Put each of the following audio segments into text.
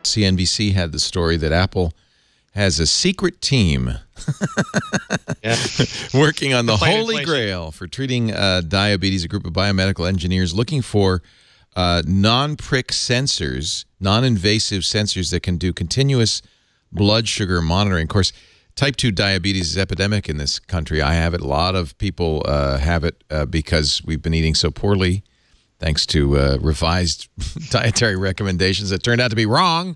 CNBC had the story that Apple has a secret team working on the holy grail for treating diabetes, a group of biomedical engineers looking for non-prick sensors, non-invasive sensors that can do continuous blood sugar monitoring. Of course, type 2 diabetes is epidemic in this country. I have it. A lot of people have it because we've been eating so poorly, thanks to revised dietary recommendations that turned out to be wrong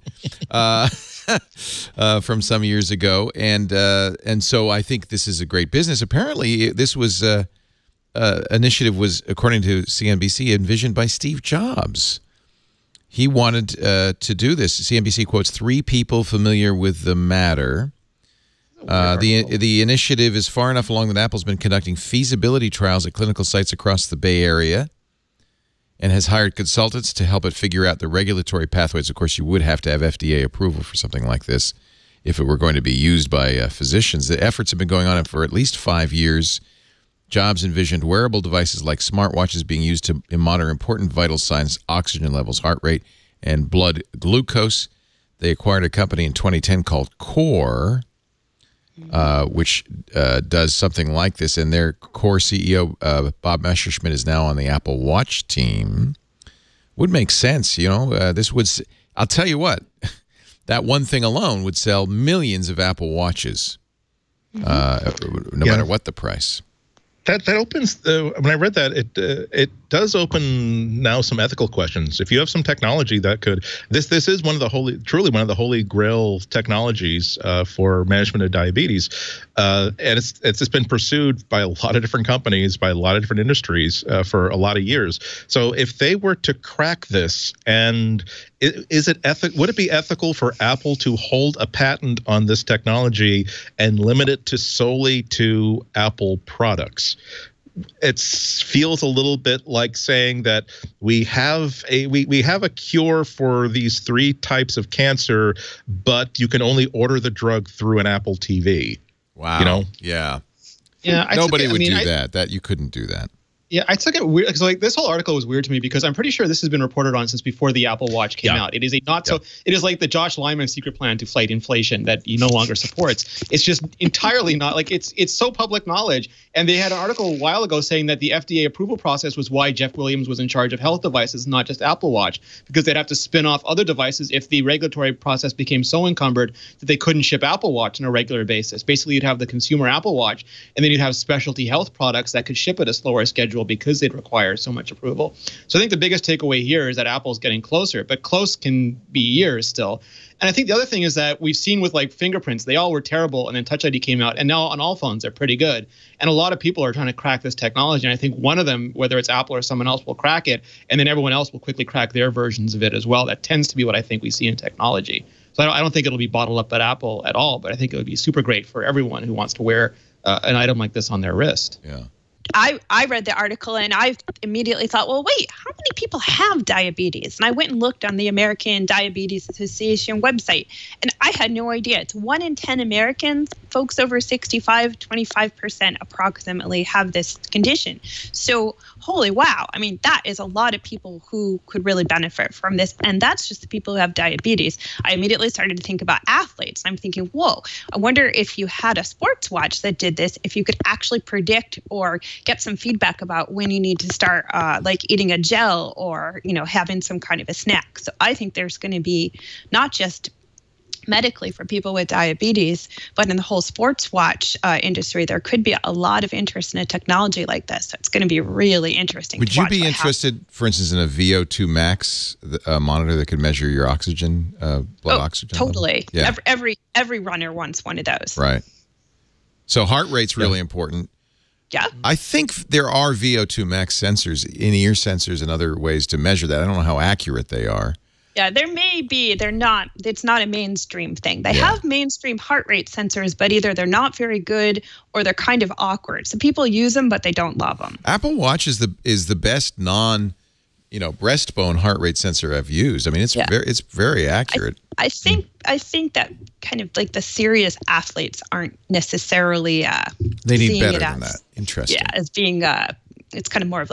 from some years ago. And so I think this is a great business. Apparently, this was initiative was, according to CNBC, envisioned by Steve Jobs. He wanted to do this. CNBC quotes 3 people familiar with the matter. The initiative is far enough along that Apple's been conducting feasibility trials at clinical sites across the Bay Area and has hired consultants to help it figure out the regulatory pathways. Of course, you would have to have FDA approval for something like this if it were going to be used by physicians. The efforts have been going on for at least 5 years. Jobs envisioned wearable devices like smartwatches being used to monitor important vital signs, oxygen levels, heart rate, and blood glucose. They acquired a company in 2010 called Core, which does something like this. And their Core CEO, Bob Messerschmidt, is now on the Apple Watch team. Would make sense, you know. This would, I'll tell you what, that one thing alone would sell millions of Apple Watches, no matter what the price. That opens when I read that it does open now some ethical questions. If you have some technology that could this is one of the truly one of the holy grail technologies for management of diabetes, and it's been pursued by a lot of different companies, by a lot of different industries for a lot of years. So if they were to crack this, and would it be ethical for Apple to hold a patent on this technology and limit it to solely to Apple products? It feels a little bit like saying that we have a cure for these 3 types of cancer, but you can only order the drug through an Apple TV. Wow. You know? Yeah. Nobody would do that. That you couldn't do that. Yeah, I took it weird because like this whole article was weird to me because I'm pretty sure this has been reported on since before the Apple Watch came out. It is it is like the Josh Lyman secret plan to fight inflation that he no longer supports. It's just entirely not like it's so public knowledge. And they had an article a while ago saying that the FDA approval process was why Jeff Williams was in charge of health devices, not just Apple Watch, because they'd have to spin off other devices if the regulatory process became so encumbered that they couldn't ship Apple Watch on a regular basis. Basically, you'd have the consumer Apple Watch, and then you'd have specialty health products that could ship at a slower schedule because they'd require so much approval. So I think the biggest takeaway here is that Apple's getting closer, but close can be years still. And I think the other thing is that we've seen with like fingerprints, they all were terrible, and then Touch ID came out, and now on all phones they're pretty good. And a lot of people are trying to crack this technology, and I think one of them, whether it's Apple or someone else, will crack it, and then everyone else will quickly crack their versions of it as well. That tends to be what I think we see in technology. So I don't think it'll be bottled up at Apple at all, but I think it would be super great for everyone who wants to wear an item like this on their wrist. Yeah. I read the article and I immediately thought, well, wait, how many people have diabetes? And I went and looked on the American Diabetes Association website, and I had no idea. It's 1 in 10 Americans, folks over 65, 25% approximately have this condition. So holy wow. I mean, that is a lot of people who could really benefit from this. And that's just the people who have diabetes. I immediately started to think about athletes. I'm thinking, whoa, I wonder if you had a sports watch that did this, if you could actually predict or get some feedback about when you need to start like eating a gel or, you know, having some kind of a snack. So I think there's going to be not just medically for people with diabetes, but in the whole sports watch industry, there could be a lot of interest in a technology like this. So it's going to be really interesting. Would you be interested, for instance, in a VO2 max monitor that could measure your oxygen, blood oxygen? Totally. Yeah. Every runner wants one of those. Right. So heart rate's really important. Yeah. I think there are VO2 max sensors, in-ear sensors, and other ways to measure that. I don't know how accurate they are. Yeah, there may be. They're not. It's not a mainstream thing. They have mainstream heart rate sensors, but either they're not very good or they're kind of awkward. So people use them, but they don't love them. Apple Watch is the best breastbone heart rate sensor I've used. I mean, it's very accurate. I think that kind of like the serious athletes aren't necessarily. They need better than that. Interesting. Yeah, as being it's kind of more of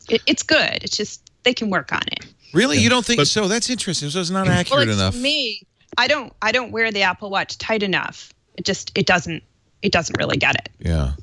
it's good. It's just they can work on it. Really? You don't think so? That's interesting. So it's not accurate enough. To me, I don't wear the Apple Watch tight enough. It doesn't really get it. Yeah.